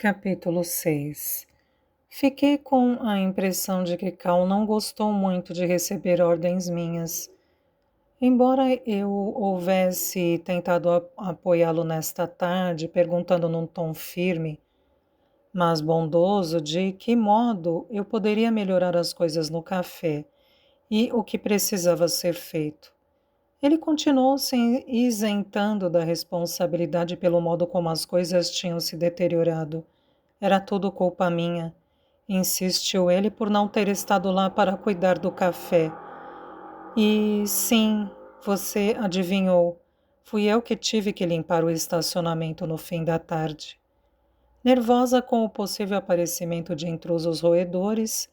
Capítulo 6. Fiquei com a impressão de que Cal não gostou muito de receber ordens minhas. Embora eu houvesse tentado apoiá-lo nesta tarde, perguntando num tom firme, mas bondoso, de que modo eu poderia melhorar as coisas no café e o que precisava ser feito. Ele continuou se isentando da responsabilidade pelo modo como as coisas tinham se deteriorado. Era tudo culpa minha, insistiu ele por não ter estado lá para cuidar do café. E sim, você adivinhou. Fui eu que tive que limpar o estacionamento no fim da tarde. Nervosa com o possível aparecimento de intrusos roedores,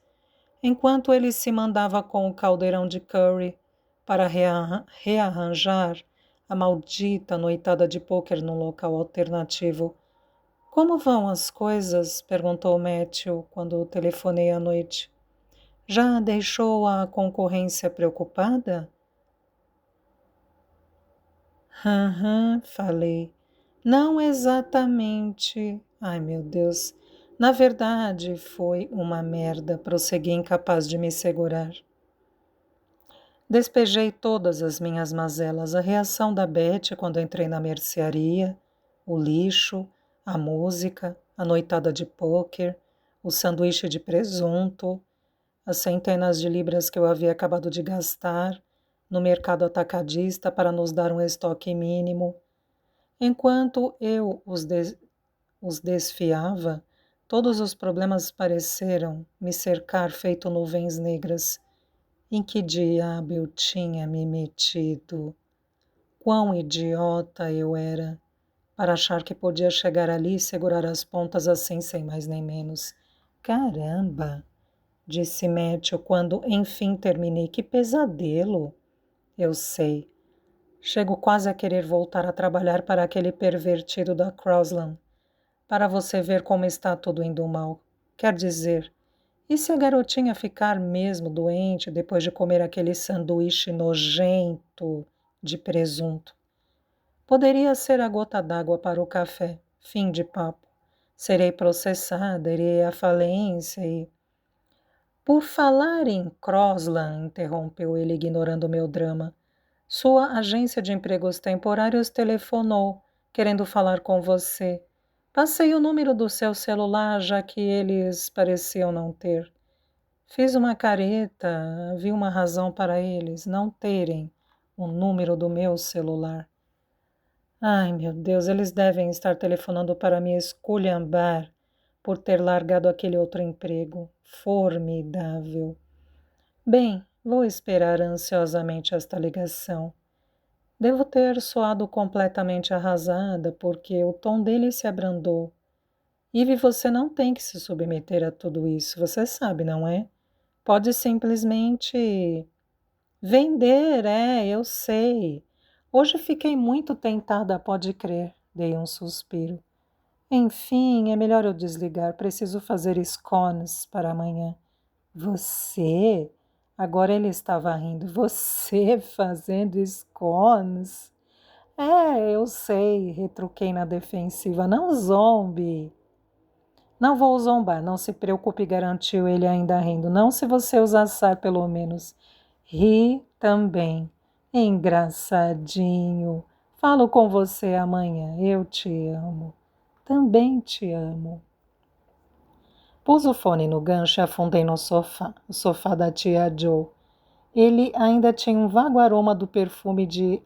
enquanto ele se mandava com o caldeirão de curry para rearranjar a maldita noitada de pôquer num local alternativo. Como vão as coisas? Perguntou Matthew quando telefonei à noite. Já deixou a concorrência preocupada? Falei. Não exatamente. Ai, meu Deus. Na verdade, foi uma merda, prossegui incapaz de me segurar. Despejei todas as minhas mazelas, a reação da Betty quando entrei na mercearia, o lixo, a música, a noitada de pôquer, o sanduíche de presunto, as centenas de libras que eu havia acabado de gastar no mercado atacadista para nos dar um estoque mínimo. Enquanto eu os desfiava, todos os problemas pareceram me cercar feito nuvens negras. Em que diabo eu tinha me metido? Quão idiota eu era para achar que podia chegar ali e segurar as pontas assim sem mais nem menos. Caramba! Disse Matthew quando enfim terminei. Que pesadelo! Eu sei. Chego quase a querer voltar a trabalhar para aquele pervertido da Crosland, para você ver como está tudo indo mal. Quer dizer, e se a garotinha ficar mesmo doente depois de comer aquele sanduíche nojento de presunto? Poderia ser a gota d'água para o café. Fim de papo. Serei processada, irei à falência e... Por falar em Crosland, interrompeu ele, ignorando meu drama, sua agência de empregos temporários telefonou, querendo falar com você. Passei o número do seu celular, já que eles pareciam não ter. Fiz uma careta, havia uma razão para eles não terem o número do meu celular. Ai, meu Deus, eles devem estar telefonando para me esculhambar por ter largado aquele outro emprego. Formidável. Bem, vou esperar ansiosamente esta ligação. Devo ter soado completamente arrasada, porque o tom dele se abrandou. Ivy, você não tem que se submeter a tudo isso, você sabe, não é? Pode simplesmente vender, eu sei. Hoje fiquei muito tentada, pode crer, dei um suspiro. Enfim, é melhor eu desligar, preciso fazer scones para amanhã. Você? Agora ele estava rindo. Você fazendo scones? Eu sei, retruquei na defensiva. Não zombe. Não vou zombar, não se preocupe, garantiu ele ainda rindo. Não se você os assar, pelo menos. Ri também. Engraçadinho. Falo com você amanhã. Eu te amo. Também te amo. Pus o fone no gancho e afundei no sofá, o sofá da tia Joe. Ele ainda tinha um vago aroma do perfume de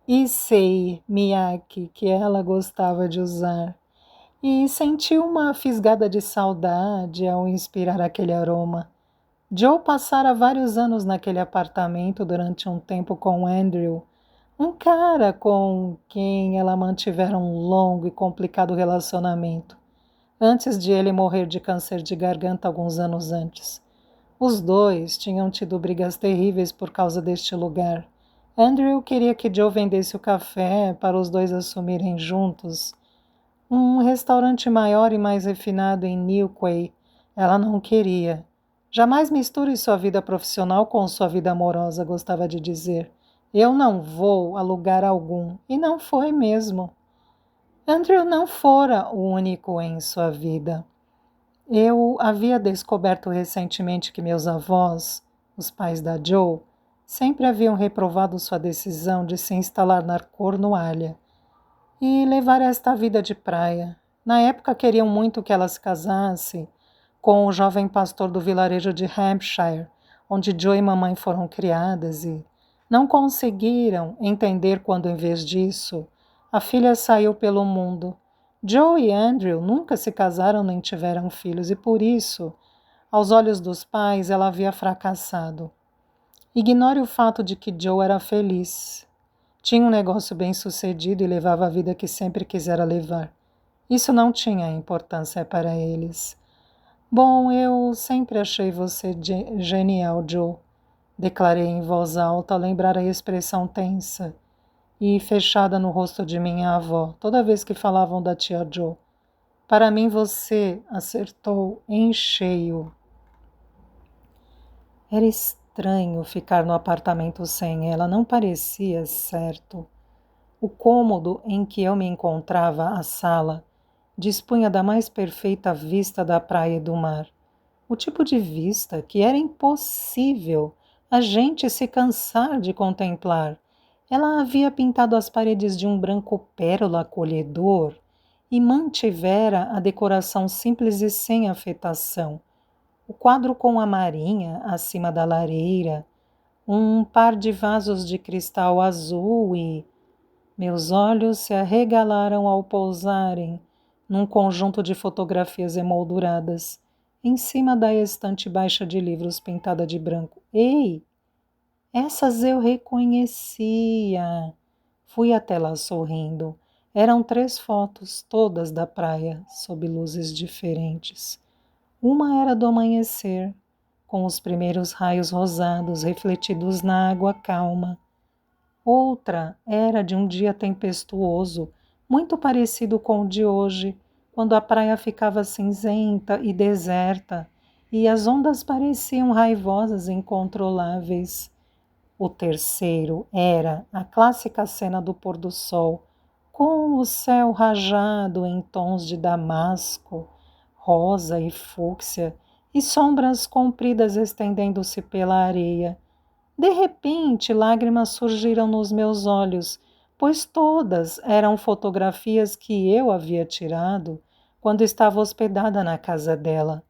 Issei Miyake, que ela gostava de usar. E senti uma fisgada de saudade ao inspirar aquele aroma. Joe passara vários anos naquele apartamento durante um tempo com Andrew, um cara com quem ela mantivera um longo e complicado relacionamento, antes de ele morrer de câncer de garganta alguns anos antes. Os dois tinham tido brigas terríveis por causa deste lugar. Andrew queria que Joe vendesse o café para os dois assumirem juntos um restaurante maior e mais refinado em Newquay. Ela não queria. Jamais misture sua vida profissional com sua vida amorosa, gostava de dizer. Eu não vou a lugar algum. E não foi mesmo. Andrew não fora o único em sua vida. Eu havia descoberto recentemente que meus avós, os pais da Joe, sempre haviam reprovado sua decisão de se instalar na Cornualha e levar esta vida de praia. Na época queriam muito que ela se casasse com o jovem pastor do vilarejo de Hampshire, onde Joe e mamãe foram criadas, e não conseguiram entender quando, em vez disso, a filha saiu pelo mundo. Joe e Andrew nunca se casaram nem tiveram filhos, e por isso, aos olhos dos pais, ela havia fracassado. Ignore o fato de que Joe era feliz. Tinha um negócio bem-sucedido e levava a vida que sempre quisera levar. Isso não tinha importância para eles. Bom, eu sempre achei você genial, Joe, declarei em voz alta ao lembrar a expressão tensa e fechada no rosto de minha avó, toda vez que falavam da tia Joe. Para mim você acertou em cheio. Era estranho ficar no apartamento sem ela, não parecia certo. O cômodo em que eu me encontrava, a sala, dispunha da mais perfeita vista da praia e do mar. O tipo de vista que era impossível a gente se cansar de contemplar. Ela havia pintado as paredes de um branco pérola acolhedor e mantivera a decoração simples e sem afetação. O quadro com a marinha acima da lareira, um par de vasos de cristal azul e meus olhos se arregalaram ao pousarem num conjunto de fotografias emolduradas, em cima da estante baixa de livros pintada de branco. Ei, essas eu reconhecia! Fui até lá sorrindo. Eram 3 fotos, todas da praia, sob luzes diferentes. Uma era do amanhecer, com os primeiros raios rosados refletidos na água calma. Outra era de um dia tempestuoso, muito parecido com o de hoje, quando a praia ficava cinzenta e deserta e as ondas pareciam raivosas e incontroláveis. O terceiro era a clássica cena do pôr do sol, com o céu rajado em tons de damasco, rosa e fúcsia, e sombras compridas estendendo-se pela areia. De repente, lágrimas surgiram nos meus olhos, pois todas eram fotografias que eu havia tirado quando estava hospedada na casa dela.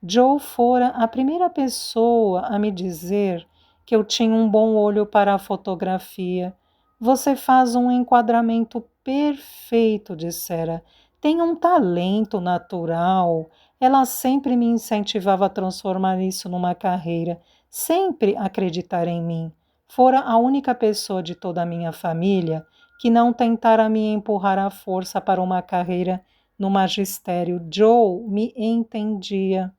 Joe fora a primeira pessoa a me dizer que eu tinha um bom olho para a fotografia. Você faz um enquadramento perfeito, dissera. Tem um talento natural. Ela sempre me incentivava a transformar isso numa carreira, sempre acreditar em mim. Fora a única pessoa de toda a minha família que não tentara me empurrar à força para uma carreira no magistério. Joe me entendia.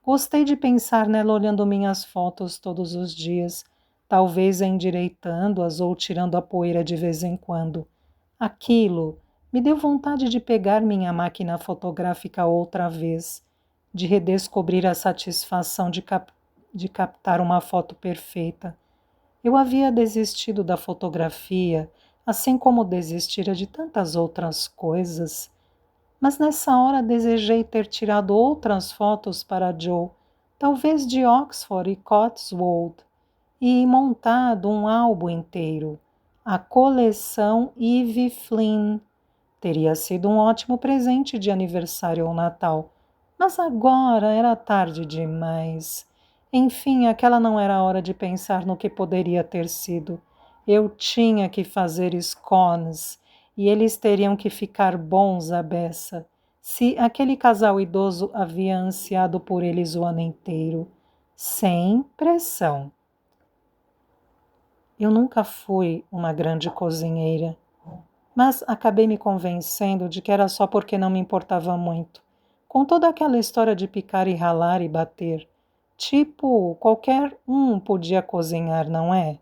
Gostei de pensar nela olhando minhas fotos todos os dias, talvez endireitando-as ou tirando a poeira de vez em quando. Aquilo me deu vontade de pegar minha máquina fotográfica outra vez, de redescobrir a satisfação de captar uma foto perfeita. Eu havia desistido da fotografia, assim como desistira de tantas outras coisas, mas nessa hora desejei ter tirado outras fotos para Joe, talvez de Oxford e Cotswold, e montado um álbum inteiro, a coleção Eve Flynn. Teria sido um ótimo presente de aniversário ou Natal, mas agora era tarde demais. Enfim, aquela não era a hora de pensar no que poderia ter sido. Eu tinha que fazer scones e eles teriam que ficar bons à beça, se aquele casal idoso havia ansiado por eles o ano inteiro. Sem pressão. Eu nunca fui uma grande cozinheira, mas acabei me convencendo de que era só porque não me importava muito, com toda aquela história de picar e ralar e bater. Tipo, qualquer um podia cozinhar, não é?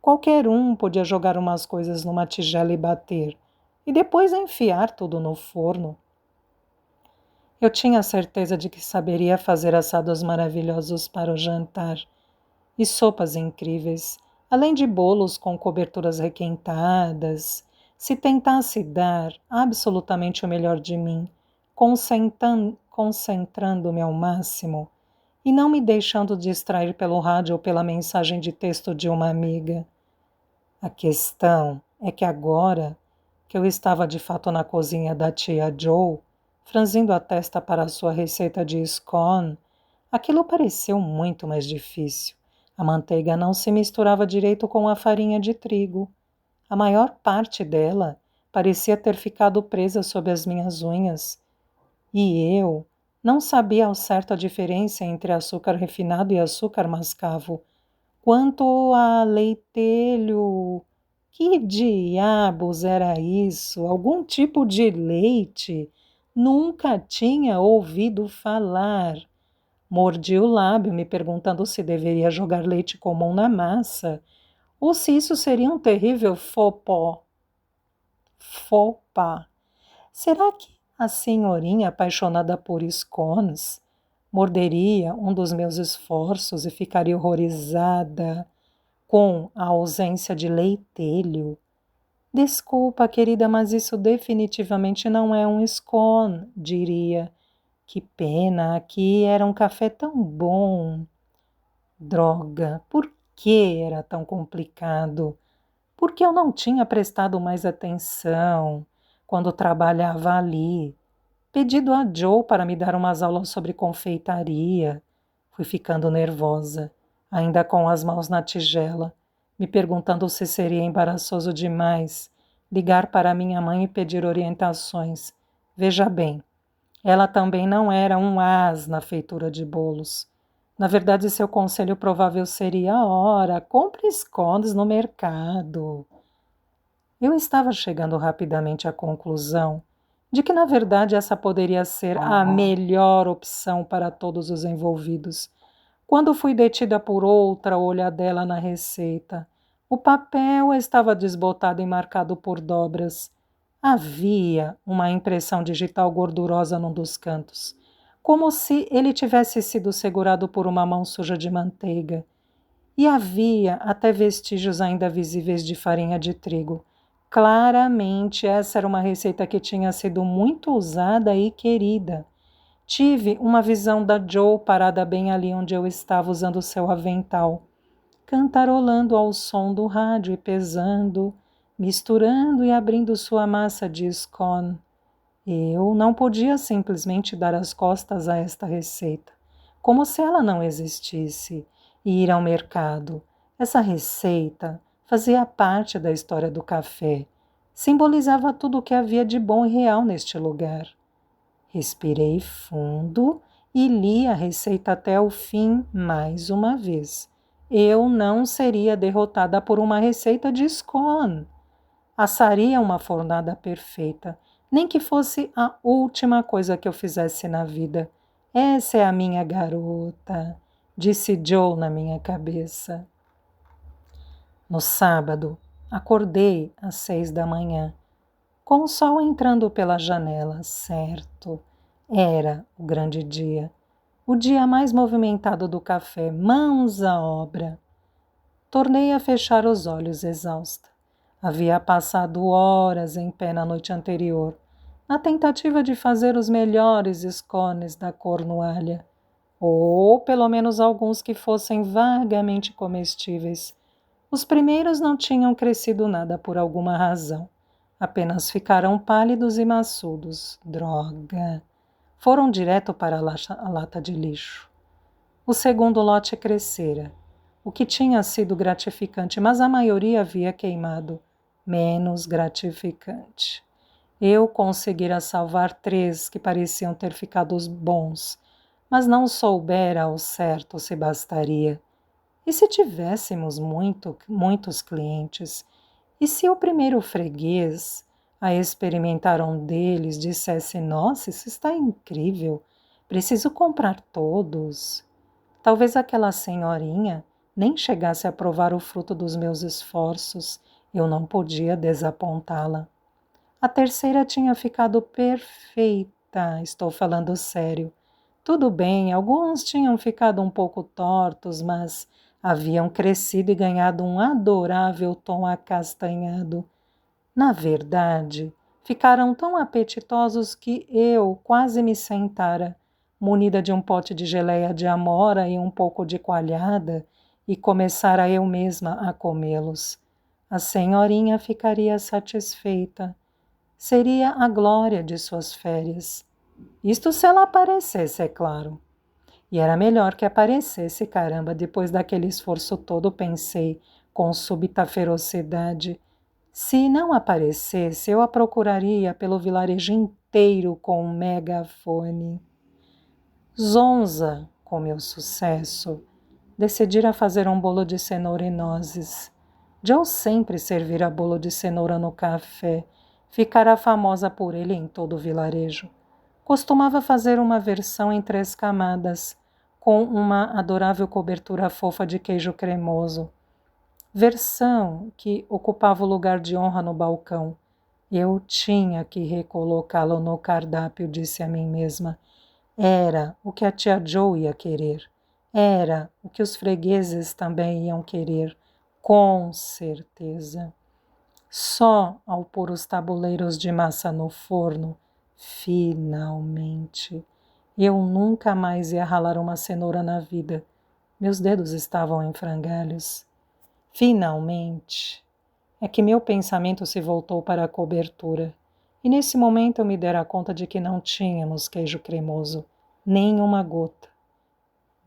Qualquer um podia jogar umas coisas numa tigela e bater, e depois enfiar tudo no forno. Eu tinha certeza de que saberia fazer assados maravilhosos para o jantar, e sopas incríveis, além de bolos com coberturas requentadas, se tentasse dar absolutamente o melhor de mim, concentrando-me ao máximo e não me deixando distrair pelo rádio ou pela mensagem de texto de uma amiga. A questão é que agora que eu estava de fato na cozinha da tia Joe, franzindo a testa para a sua receita de scone, aquilo pareceu muito mais difícil. A manteiga não se misturava direito com a farinha de trigo. A maior parte dela parecia ter ficado presa sob as minhas unhas. E eu não sabia ao certo a diferença entre açúcar refinado e açúcar mascavo. Quanto a leitelho, que diabos era isso? Algum tipo de leite? Nunca tinha ouvido falar. Mordi o lábio, me perguntando se deveria jogar leite comum na massa, ou se isso seria um terrível faux pas. Será que a senhorinha apaixonada por scones morderia um dos meus esforços e ficaria horrorizada com a ausência de leitelho? Desculpa, querida, mas isso definitivamente não é um scone, diria. Que pena, aqui era um café tão bom. Droga, por que era tão complicado? Por que eu não tinha prestado mais atenção quando trabalhava ali? Pedido a Joe para me dar umas aulas sobre confeitaria. Fui ficando nervosa, ainda com as mãos na tigela, me perguntando se seria embaraçoso demais ligar para minha mãe e pedir orientações. Veja bem, ela também não era um ás na feitura de bolos. Na verdade, seu conselho provável seria: ora, compre scones no mercado. Eu estava chegando rapidamente à conclusão de que, na verdade, essa poderia ser a melhor opção para todos os envolvidos, quando fui detida por outra olhadela na receita. O papel estava desbotado e marcado por dobras. Havia uma impressão digital gordurosa num dos cantos, como se ele tivesse sido segurado por uma mão suja de manteiga. E havia até vestígios ainda visíveis de farinha de trigo. Claramente, essa era uma receita que tinha sido muito usada e querida. Tive uma visão da Joe parada bem ali onde eu estava usando seu avental, cantarolando ao som do rádio e pesando, misturando e abrindo sua massa de scone. Eu não podia simplesmente dar as costas a esta receita, como se ela não existisse, e ir ao mercado. Essa receita fazia parte da história do café, simbolizava tudo o que havia de bom e real neste lugar. Respirei fundo e li a receita até o fim mais uma vez. Eu não seria derrotada por uma receita de scone. Assaria uma fornada perfeita, nem que fosse a última coisa que eu fizesse na vida. Essa é a minha garota, disse Joe na minha cabeça. No sábado, acordei às 6 da manhã, com o sol entrando pela janela, certo. Era o grande dia, o dia mais movimentado do café, mãos à obra. Tornei a fechar os olhos exausta. Havia passado horas em pé na noite anterior, na tentativa de fazer os melhores scones da Cornualha, ou pelo menos alguns que fossem vagamente comestíveis. Os primeiros não tinham crescido nada por alguma razão. Apenas ficaram pálidos e maçudos. Droga! Foram direto para a lata de lixo. O segundo lote crescera, o que tinha sido gratificante, mas a maioria havia queimado. Menos gratificante. Eu conseguira salvar 3 que pareciam ter ficado bons, mas não soubera ao certo se bastaria. E se tivéssemos muitos clientes? E se o primeiro freguês a experimentar um deles dissesse: nossa, isso está incrível, preciso comprar todos? Talvez aquela senhorinha nem chegasse a provar o fruto dos meus esforços. Eu não podia desapontá-la. A terceira tinha ficado perfeita, estou falando sério. Tudo bem, alguns tinham ficado um pouco tortos, mas haviam crescido e ganhado um adorável tom acastanhado. Na verdade, ficaram tão apetitosos que eu quase me sentara, munida de um pote de geleia de amora e um pouco de coalhada, e começara eu mesma a comê-los. A senhorinha ficaria satisfeita. Seria a glória de suas férias. Isto se ela aparecesse, é claro. E era melhor que aparecesse, caramba, depois daquele esforço todo, pensei, com súbita ferocidade. Se não aparecesse, eu a procuraria pelo vilarejo inteiro com um megafone. Zonza, com meu sucesso, decidira fazer um bolo de cenoura e nozes. Joe sempre servira bolo de cenoura no café. Ficara famosa por ele em todo o vilarejo. Costumava fazer uma versão em 3 camadas, com uma adorável cobertura fofa de queijo cremoso. Versão que ocupava o lugar de honra no balcão. Eu tinha que recolocá-lo no cardápio, disse a mim mesma. Era o que a tia Joe ia querer. Era o que os fregueses também iam querer, com certeza. Só ao pôr os tabuleiros de massa no forno, finalmente, eu nunca mais ia ralar uma cenoura na vida. Meus dedos estavam em frangalhos. Finalmente, é que meu pensamento se voltou para a cobertura. E nesse momento eu me dera conta de que não tínhamos queijo cremoso, nem uma gota.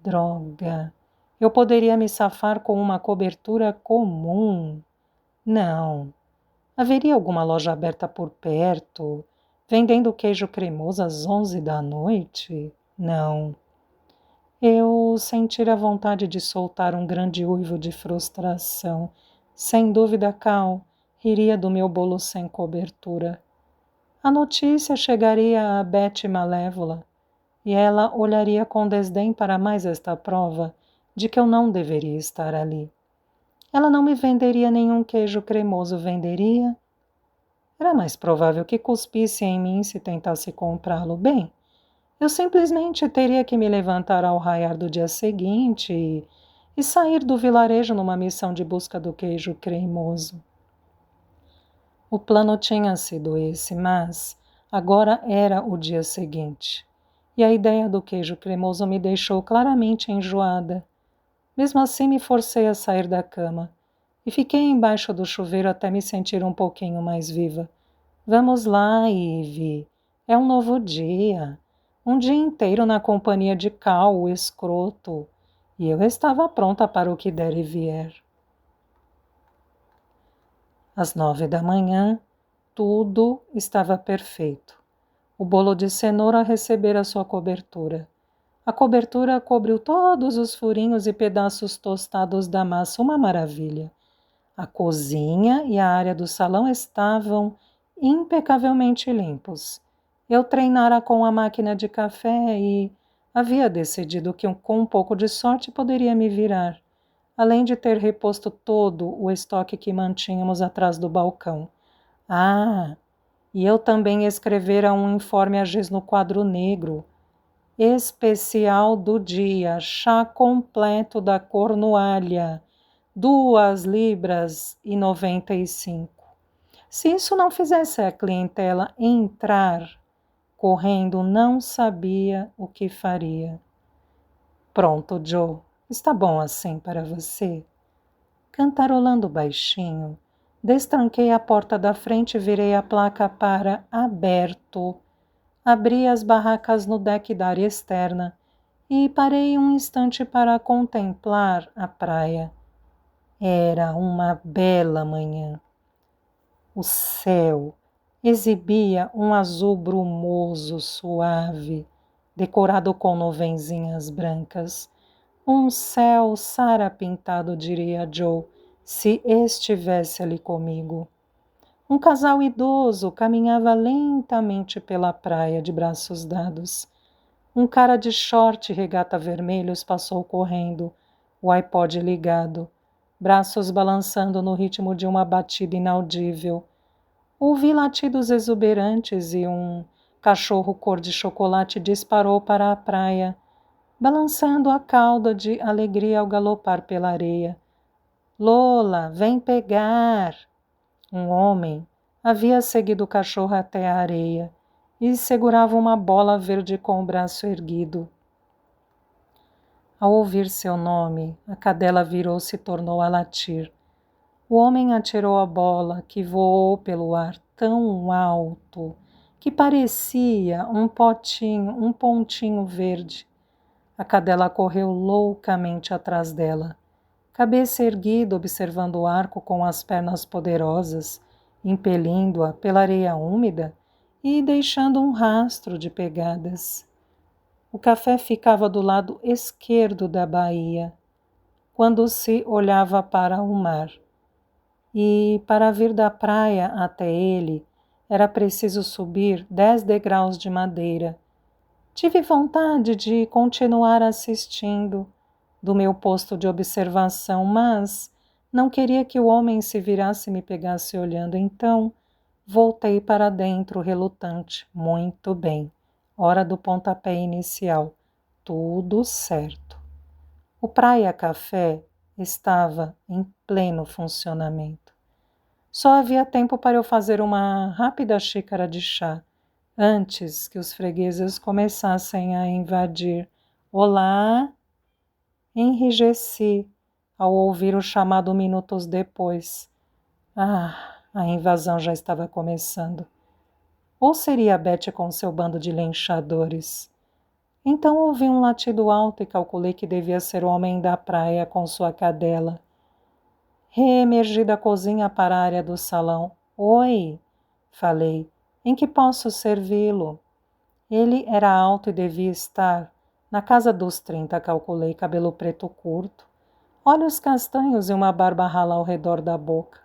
Droga! Eu poderia me safar com uma cobertura comum. Não. Haveria alguma loja aberta por perto, vendendo queijo cremoso às 11 da noite? Não. Eu sentira vontade de soltar um grande uivo de frustração. Sem dúvida, Cal riria do meu bolo sem cobertura. A notícia chegaria a Betty Malévola e ela olharia com desdém para mais esta prova de que eu não deveria estar ali. Ela não me venderia nenhum queijo cremoso, venderia? Era mais provável que cuspisse em mim se tentasse comprá-lo. Bem, eu simplesmente teria que me levantar ao raiar do dia seguinte e sair do vilarejo numa missão de busca do queijo cremoso. O plano tinha sido esse, mas agora era o dia seguinte. E a ideia do queijo cremoso me deixou claramente enjoada. Mesmo assim, me forcei a sair da cama e fiquei embaixo do chuveiro até me sentir um pouquinho mais viva. Vamos lá, Ivy. É um novo dia. Um dia inteiro na companhia de Cal, o escroto. E eu estava pronta para o que der e vier. Às 9 da manhã, tudo estava perfeito. O bolo de cenoura recebera sua cobertura. A cobertura cobriu todos os furinhos e pedaços tostados da massa, uma maravilha. A cozinha e a área do salão estavam impecavelmente limpos. Eu treinara com a máquina de café e havia decidido que com um pouco de sorte poderia me virar, além de ter reposto todo o estoque que mantínhamos atrás do balcão. Ah, e eu também escrevera um informe a giz no quadro negro. Especial do dia, chá completo da Cornualha, 2,95 libras. Se isso não fizesse a clientela entrar correndo, não sabia o que faria. Pronto, Joe, está bom assim para você? Cantarolando baixinho, destranquei a porta da frente e virei a placa para aberto. Abri as barracas no deck da área externa e parei um instante para contemplar a praia. Era uma bela manhã. O céu exibia um azul brumoso, suave, decorado com nuvenzinhas brancas. Um céu sarapintado, diria Joe, se estivesse ali comigo. Um casal idoso caminhava lentamente pela praia de braços dados. Um cara de short e regata vermelhos passou correndo, o iPod ligado, braços balançando no ritmo de uma batida inaudível. Ouvi latidos exuberantes e um cachorro cor de chocolate disparou para a praia, balançando a cauda de alegria ao galopar pela areia. Lola, vem pegar! Um homem, Havia seguido o cachorro até a areia e segurava uma bola verde com o braço erguido. Ao ouvir seu nome, a cadela virou-se e tornou a latir. O homem atirou a bola, que voou pelo ar tão alto que parecia um pontinho verde. A cadela correu loucamente atrás dela, cabeça erguida, observando o arco com as pernas poderosas, impelindo-a pela areia úmida e deixando um rastro de pegadas. O café ficava do lado esquerdo da baía, quando se olhava para o mar. E para vir da praia até ele, era preciso subir 10 degraus de madeira. Tive vontade de continuar assistindo do meu posto de observação, mas não queria que o homem se virasse e me pegasse olhando, então voltei para dentro relutante. Muito bem, hora do pontapé inicial. Tudo certo. O Praia Café estava em pleno funcionamento. Só havia tempo para eu fazer uma rápida xícara de chá, antes que os fregueses começassem a invadir. Olá! Enrijeci ao ouvir o chamado minutos depois. A invasão já estava começando. Ou seria a Beth com seu bando de linchadores? Então ouvi um latido alto e calculei que devia ser o homem da praia com sua cadela. Reemergi da cozinha para a área do salão. Oi, falei. Em que posso servi-lo? Ele era alto e devia estar na casa dos 30, calculei, cabelo preto curto, olhos castanhos e uma barba rala ao redor da boca.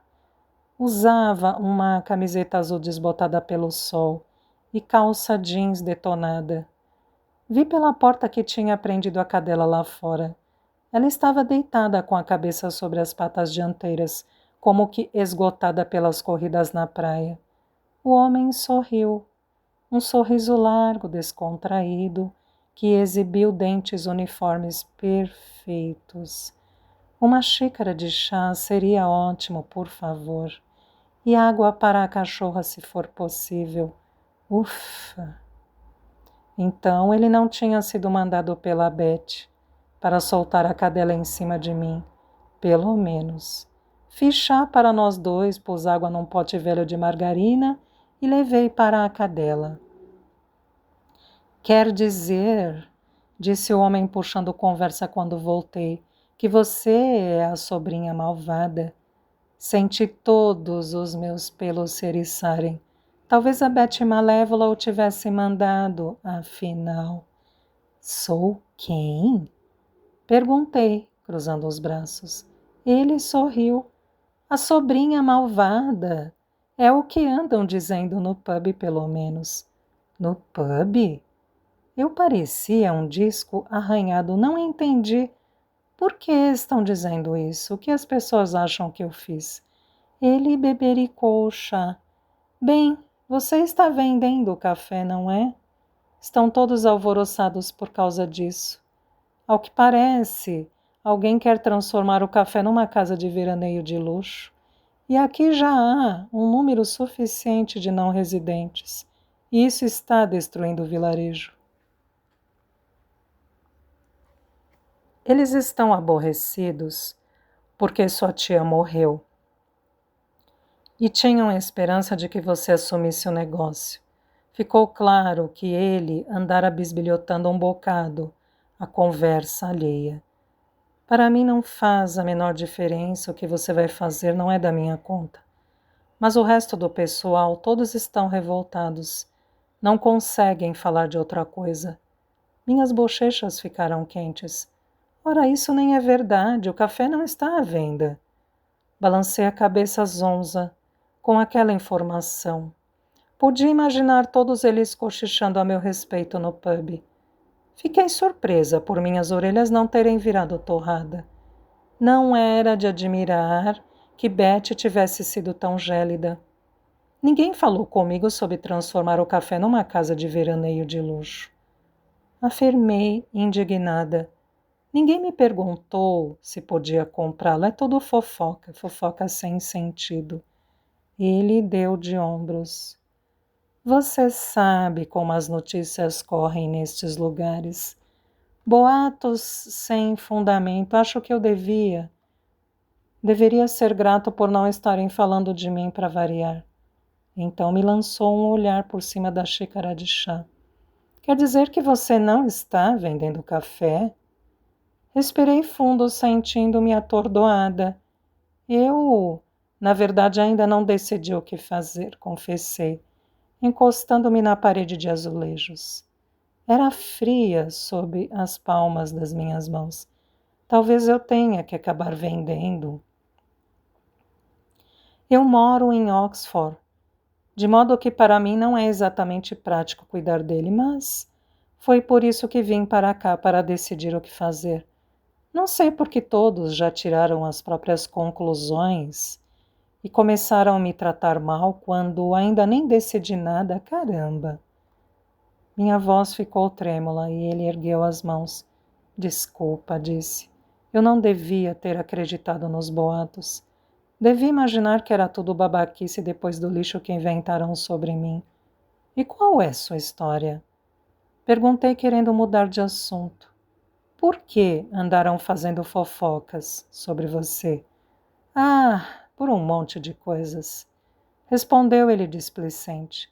Usava uma camiseta azul desbotada pelo sol e calça jeans detonada. Vi pela porta que tinha prendido a cadela lá fora. Ela estava deitada com a cabeça sobre as patas dianteiras, como que esgotada pelas corridas na praia. O homem sorriu, um sorriso largo, descontraído, que exibiu dentes uniformes perfeitos. Uma xícara de chá seria ótimo, por favor. E água para a cachorra, se for possível. Ufa! Então ele não tinha sido mandado pela Beth para soltar a cadela em cima de mim. Pelo menos. Fiz chá para nós dois, pus água num pote velho de margarina e levei para a cadela. Quer dizer, disse o homem puxando conversa quando voltei, que você é a sobrinha malvada. Senti todos os meus pelos se eriçarem. Talvez a Beth Malévola o tivesse mandado, afinal. Sou quem? Perguntei, cruzando os braços. Ele sorriu. A sobrinha malvada. É o que andam dizendo no pub, pelo menos. No pub? Eu parecia um disco arranhado. Não entendi. Por que estão dizendo isso? O que as pessoas acham que eu fiz? Ele bebericou o chá. Bem, você está vendendo o café, não é? Estão todos alvoroçados por causa disso. Ao que parece, alguém quer transformar o café numa casa de veraneio de luxo. E aqui já há um número suficiente de não residentes. E isso está destruindo o vilarejo. Eles estão aborrecidos porque sua tia morreu. E tinham a esperança de que você assumisse o negócio. Ficou claro que ele andara bisbilhotando um bocado a conversa alheia. Para mim não faz a menor diferença, o que você vai fazer não é da minha conta. Mas o resto do pessoal, todos estão revoltados. Não conseguem falar de outra coisa. Minhas bochechas ficaram quentes. Ora, isso nem é verdade, o café não está à venda. Balancei a cabeça zonza com aquela informação. Podia imaginar todos eles cochichando a meu respeito no pub. Fiquei surpresa por minhas orelhas não terem virado torrada. Não era de admirar que Beth tivesse sido tão gélida. Ninguém falou comigo sobre transformar o café numa casa de veraneio de luxo. Afirmei, indignada. Ninguém me perguntou se podia comprá-lo. É tudo fofoca, fofoca sem sentido. Ele deu de ombros. Você sabe como as notícias correm nestes lugares. Boatos sem fundamento. Acho que eu deveria ser grato por não estarem falando de mim para variar. Então me lançou um olhar por cima da xícara de chá. Quer dizer que você não está vendendo café? Respirei fundo, sentindo-me atordoada. Na verdade, ainda não decidi o que fazer, confessei, encostando-me na parede de azulejos. Era fria sob as palmas das minhas mãos. Talvez eu tenha que acabar vendendo. Eu moro em Oxford, de modo que para mim não é exatamente prático cuidar dele, mas foi por isso que vim para cá, para decidir o que fazer. Não sei por que todos já tiraram as próprias conclusões e começaram a me tratar mal quando ainda nem decidi nada. Caramba! Minha voz ficou trêmula e ele ergueu as mãos. Desculpa, disse. Eu não devia ter acreditado nos boatos. Devia imaginar que era tudo babaquice depois do lixo que inventaram sobre mim. E qual é sua história? Perguntei, querendo mudar de assunto. Por que andaram fazendo fofocas sobre você? Ah, por um monte de coisas. Respondeu ele displicente.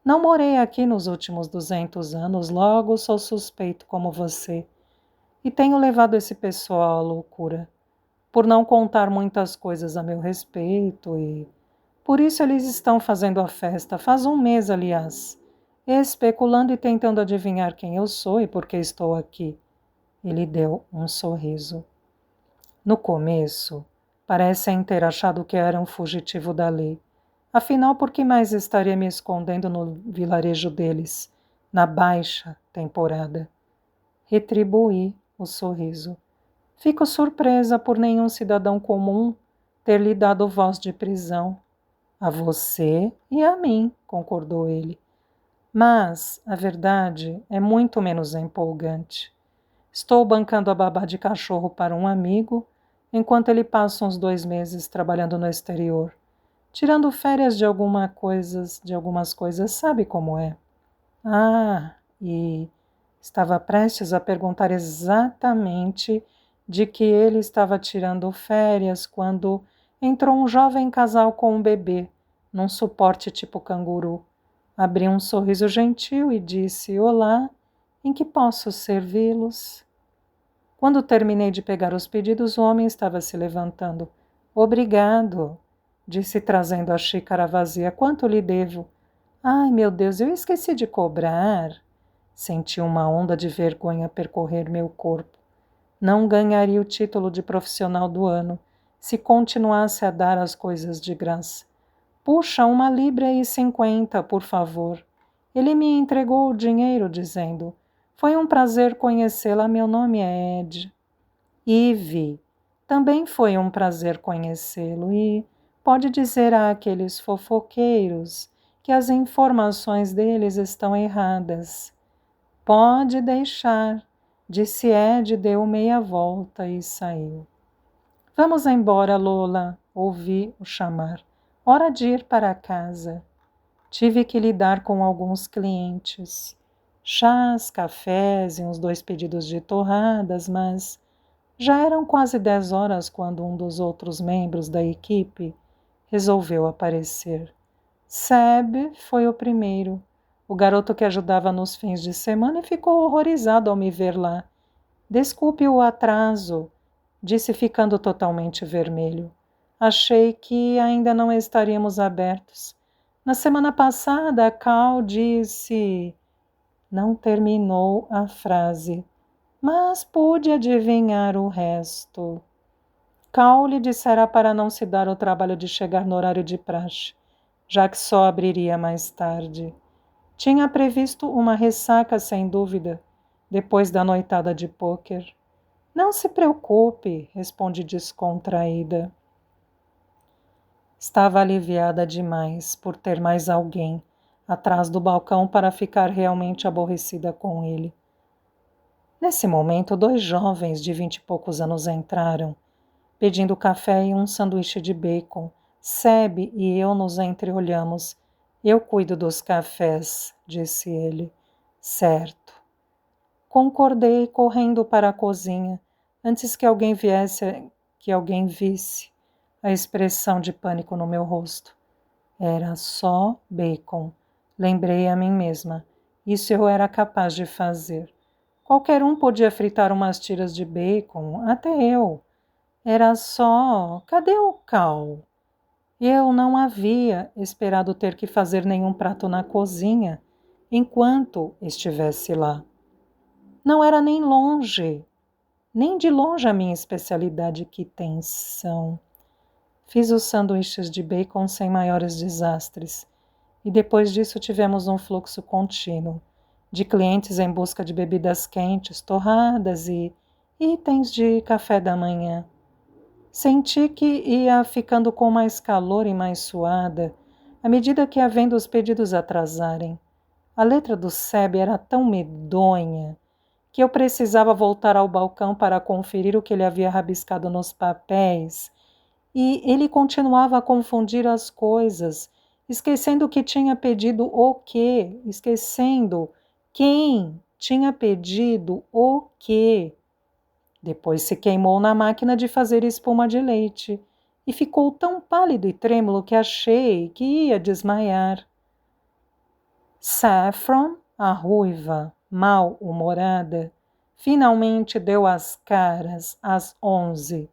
Não morei aqui nos últimos 200 anos, logo sou suspeito como você. E tenho levado esse pessoal à loucura, por não contar muitas coisas a meu respeito e... Por isso eles estão fazendo a festa, faz um mês, aliás, especulando e tentando adivinhar quem eu sou e por que estou aqui. Ele deu um sorriso. No começo, parecem ter achado que era um fugitivo da lei. Afinal, por que mais estaria me escondendo no vilarejo deles, na baixa temporada? Retribuí o sorriso. Fico surpresa por nenhum cidadão comum ter lhe dado voz de prisão. A você e a mim, concordou ele. Mas a verdade é muito menos empolgante. Estou bancando a babá de cachorro para um amigo, enquanto ele passa uns 2 meses trabalhando no exterior, tirando férias de algumas coisas, sabe como é? Ah, e estava prestes a perguntar exatamente de que ele estava tirando férias quando entrou um jovem casal com um bebê, num suporte tipo canguru. Abriu um sorriso gentil e disse: Olá, em que posso servi-los? Quando terminei de pegar os pedidos, o homem estava se levantando. Obrigado, disse trazendo a xícara vazia. Quanto lhe devo? Ai, meu Deus, eu esqueci de cobrar. Senti uma onda de vergonha percorrer meu corpo. Não ganharia o título de profissional do ano se continuasse a dar as coisas de graça. Puxa, 1,50 libras, por favor. Ele me entregou o dinheiro, dizendo: Foi um prazer conhecê-la, meu nome é Ed. Ivy, também foi um prazer conhecê-lo e pode dizer àqueles fofoqueiros que as informações deles estão erradas. Pode deixar, disse Ed, deu meia volta e saiu. Vamos embora, Lola, ouvi o chamar. Hora de ir para casa. Tive que lidar com alguns clientes. Chás, cafés e uns 2 pedidos de torradas, mas já eram quase 10 horas quando um dos outros membros da equipe resolveu aparecer. Seb foi o primeiro, o garoto que ajudava nos fins de semana, e ficou horrorizado ao me ver lá. Desculpe o atraso, disse ficando totalmente vermelho. Achei que ainda não estaríamos abertos. Na semana passada, a Cal disse... Não terminou a frase, mas pude adivinhar o resto. Cal lhe dissera para não se dar o trabalho de chegar no horário de praxe, já que só abriria mais tarde. Tinha previsto uma ressaca, sem dúvida, depois da noitada de pôquer. Não se preocupe, respondi descontraída. Estava aliviada demais por ter mais alguém atrás do balcão para ficar realmente aborrecida com ele. Nesse momento, 2 jovens de 20 e poucos anos entraram, pedindo café e um sanduíche de bacon, Seb e eu nos entreolhamos. Eu cuido dos cafés, disse ele. Certo. Concordei, correndo para a cozinha, antes que alguém visse a expressão de pânico no meu rosto. Era só bacon. Lembrei a mim mesma. Isso eu era capaz de fazer. Qualquer um podia fritar umas tiras de bacon, até eu. Era só... Cadê o Cal? Eu não havia esperado ter que fazer nenhum prato na cozinha enquanto estivesse lá. Não era nem de longe a minha especialidade. Que tensão. Fiz os sanduíches de bacon sem maiores desastres. E depois disso tivemos um fluxo contínuo de clientes em busca de bebidas quentes, torradas e itens de café da manhã. Senti que ia ficando com mais calor e mais suada à medida que ia vendo os pedidos atrasarem. A letra do Seb era tão medonha que eu precisava voltar ao balcão para conferir o que ele havia rabiscado nos papéis, e ele continuava a confundir as coisas, esquecendo que tinha pedido o quê, esquecendo quem tinha pedido o quê. Depois se queimou na máquina de fazer espuma de leite e ficou tão pálido e trêmulo que achei que ia desmaiar. Saffron, a ruiva, mal-humorada, finalmente deu as caras às 11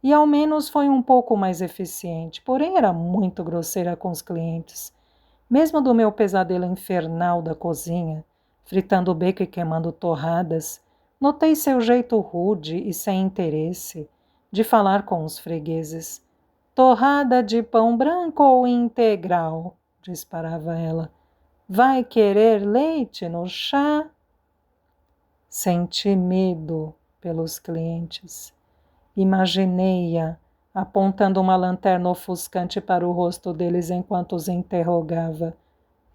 e ao menos foi um pouco mais eficiente, porém era muito grosseira com os clientes. Mesmo do meu pesadelo infernal da cozinha, fritando bacon e queimando torradas, notei seu jeito rude e sem interesse de falar com os fregueses. Torrada de pão branco ou integral? Disparava ela. Vai querer leite no chá? Senti medo pelos clientes. Imaginei-a apontando uma lanterna ofuscante para o rosto deles enquanto os interrogava.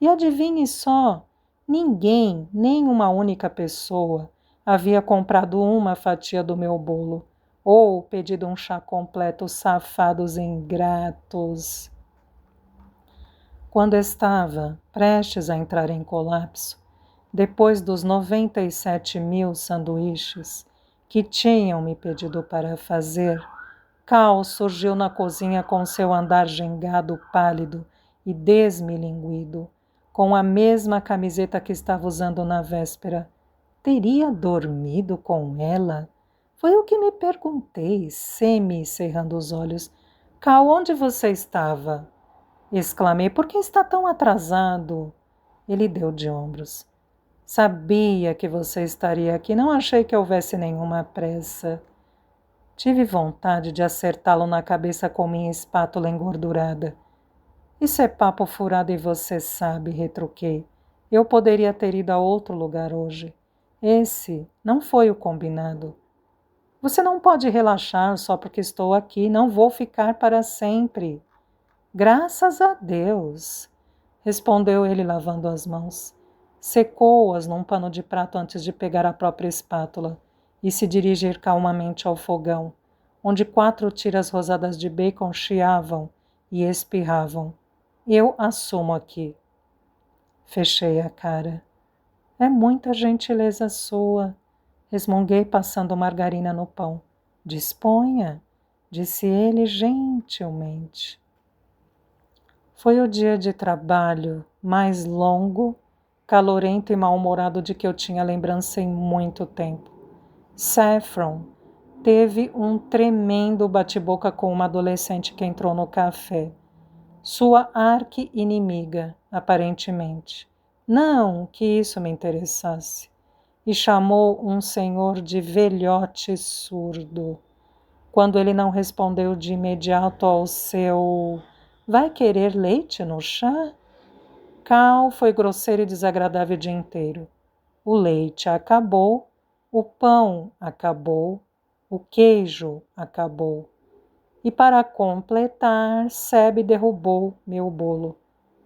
E adivinhe só, ninguém, nem uma única pessoa, havia comprado uma fatia do meu bolo ou pedido um chá completo, safados ingratos. Quando estava prestes a entrar em colapso, depois dos 97.000 sanduíches que tinham me pedido para fazer, Cal surgiu na cozinha com seu andar gingado, pálido e desmilinguido, com a mesma camiseta que estava usando na véspera. Teria dormido com ela? Foi o que me perguntei, semi-cerrando os olhos. Cal, onde você estava? Exclamei, por que está tão atrasado? Ele deu de ombros. Sabia que você estaria aqui, não achei que houvesse nenhuma pressa. Tive vontade de acertá-lo na cabeça com minha espátula engordurada. Isso é papo furado e você sabe, retruquei. Eu poderia ter ido a outro lugar hoje. Esse não foi o combinado. Você não pode relaxar só porque estou aqui, não vou ficar para sempre. Graças a Deus, respondeu ele lavando as mãos. Secou-as num pano de prato antes de pegar a própria espátula e se dirigir calmamente ao fogão, onde 4 tiras rosadas de bacon chiavam e espirravam. Eu assumo aqui. Fechei a cara. É muita gentileza sua, resmunguei passando margarina no pão. Disponha, disse ele gentilmente. Foi o dia de trabalho mais longo, calorento e mal-humorado de que eu tinha lembrança em muito tempo. Saffron teve um tremendo bate-boca com uma adolescente que entrou no café. Sua arqui-inimiga, aparentemente. Não que isso me interessasse. E chamou um senhor de velhote surdo. Quando ele não respondeu de imediato ao seu... Vai querer leite no chá? Cal foi grosseiro e desagradável o dia inteiro. O leite acabou, o pão acabou, o queijo acabou. E para completar, Seb derrubou meu bolo.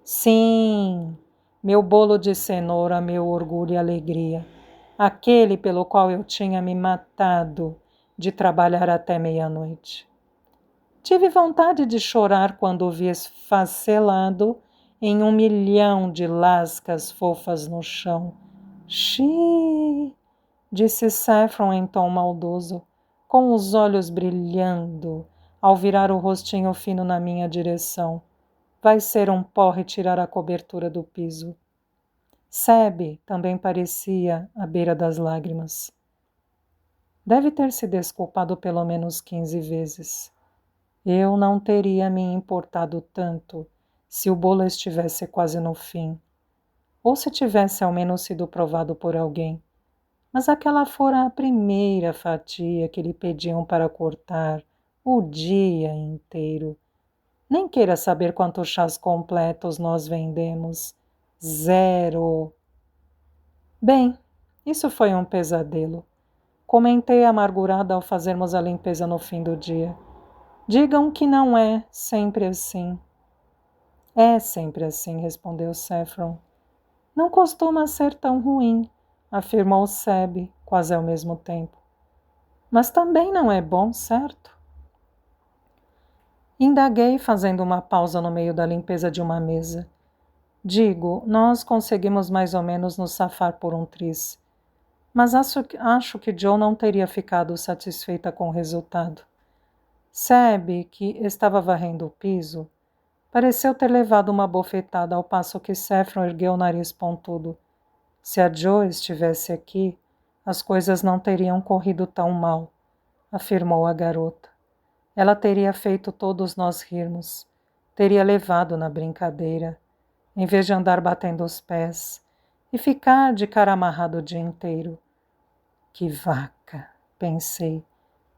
Sim, meu bolo de cenoura, meu orgulho e alegria. Aquele pelo qual eu tinha me matado de trabalhar até meia-noite. Tive vontade de chorar quando o vi esfacelado em 1 milhão de lascas fofas no chão. Xiii, disse Saffron em tom maldoso, com os olhos brilhando, ao virar o rostinho fino na minha direção. Vai ser um porre tirar a cobertura do piso. Seb também parecia à beira das lágrimas. Deve ter se desculpado pelo menos 15 vezes. Eu não teria me importado tanto se o bolo estivesse quase no fim, ou se tivesse ao menos sido provado por alguém. Mas aquela fora a primeira fatia que lhe pediam para cortar o dia inteiro. Nem queira saber quantos chás completos nós vendemos. 0. Bem, isso foi um pesadelo. Comentei amargurada ao fazermos a limpeza no fim do dia. Digam que não é sempre assim. É sempre assim, respondeu Saffron. Não costuma ser tão ruim, afirmou Seb, quase ao mesmo tempo. Mas também não é bom, certo? Indaguei, fazendo uma pausa no meio da limpeza de uma mesa. Digo, nós conseguimos mais ou menos nos safar por um triz. Mas acho que Joe não teria ficado satisfeita com o resultado. Seb, que estava varrendo o piso, pareceu ter levado uma bofetada ao passo que Saffron ergueu o nariz pontudo. Se a Joe estivesse aqui, as coisas não teriam corrido tão mal, afirmou a garota. Ela teria feito todos nós rirmos, teria levado na brincadeira, em vez de andar batendo os pés e ficar de cara amarrado o dia inteiro. Que vaca, pensei.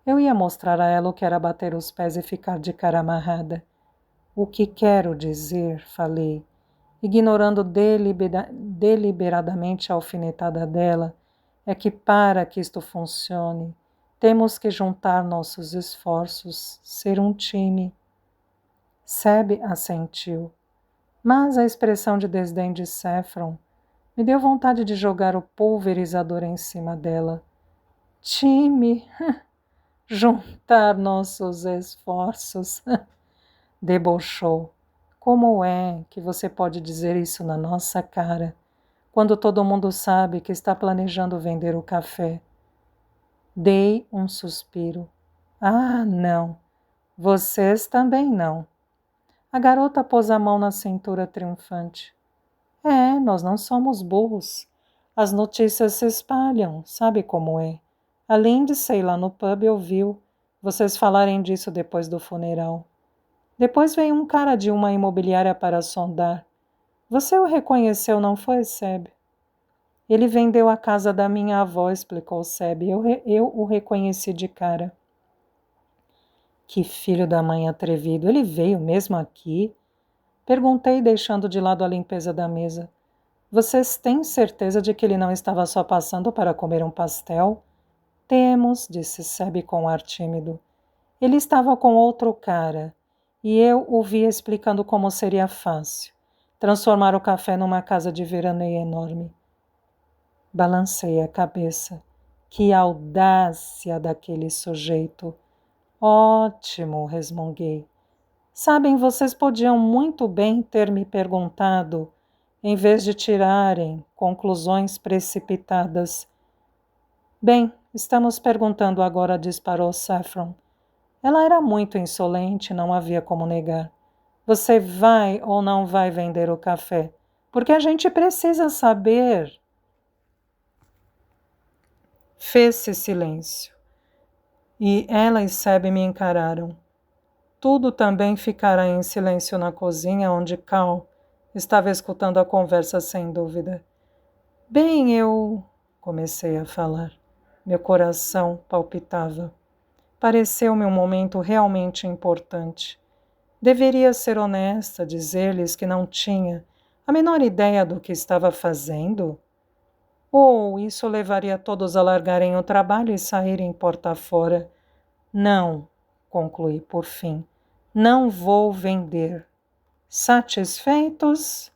Eu ia mostrar a ela o que era bater os pés e ficar de cara amarrada. O que quero dizer, falei, ignorando deliberadamente a alfinetada dela, é que para que isto funcione, temos que juntar nossos esforços, ser um time. Seb assentiu, mas a expressão de desdém de Saffron me deu vontade de jogar o pulverizador em cima dela. Time! Juntar nossos esforços! Debochou. Como é que você pode dizer isso na nossa cara, quando todo mundo sabe que está planejando vender o café? Dei um suspiro. Ah, não. Vocês também não. A garota pôs a mão na cintura triunfante. Nós não somos burros. As notícias se espalham, sabe como é. A Lindsay lá no pub ouviu vocês falarem disso depois do funeral. Depois veio um cara de uma imobiliária para sondar. Você o reconheceu, não foi, Seb? Ele vendeu a casa da minha avó, explicou Seb. Eu o reconheci de cara. Que filho da mãe atrevido. Ele veio mesmo aqui? Perguntei, deixando de lado a limpeza da mesa. Vocês têm certeza de que ele não estava só passando para comer um pastel? Temos, disse Seb com ar tímido. Ele estava com outro cara, e eu o vi explicando como seria fácil transformar o café numa casa de veraneio enorme. Balancei a cabeça. Que audácia daquele sujeito! Ótimo, resmunguei. Sabem, vocês podiam muito bem ter me perguntado, em vez de tirarem conclusões precipitadas. Bem, estamos perguntando agora, disparou Saffron. Ela era muito insolente, não havia como negar. Você vai ou não vai vender o café? Porque a gente precisa saber. Fez-se silêncio. E ela e Seb me encararam. Tudo também ficara em silêncio na cozinha, onde Cal estava escutando a conversa sem dúvida. Bem, eu comecei a falar. Meu coração palpitava. Pareceu-me um momento realmente importante. Deveria ser honesta, dizer-lhes que não tinha a menor ideia do que estava fazendo? Ou isso levaria todos a largarem o trabalho e saírem porta fora? Não, concluí por fim. Não vou vender. Satisfeitos?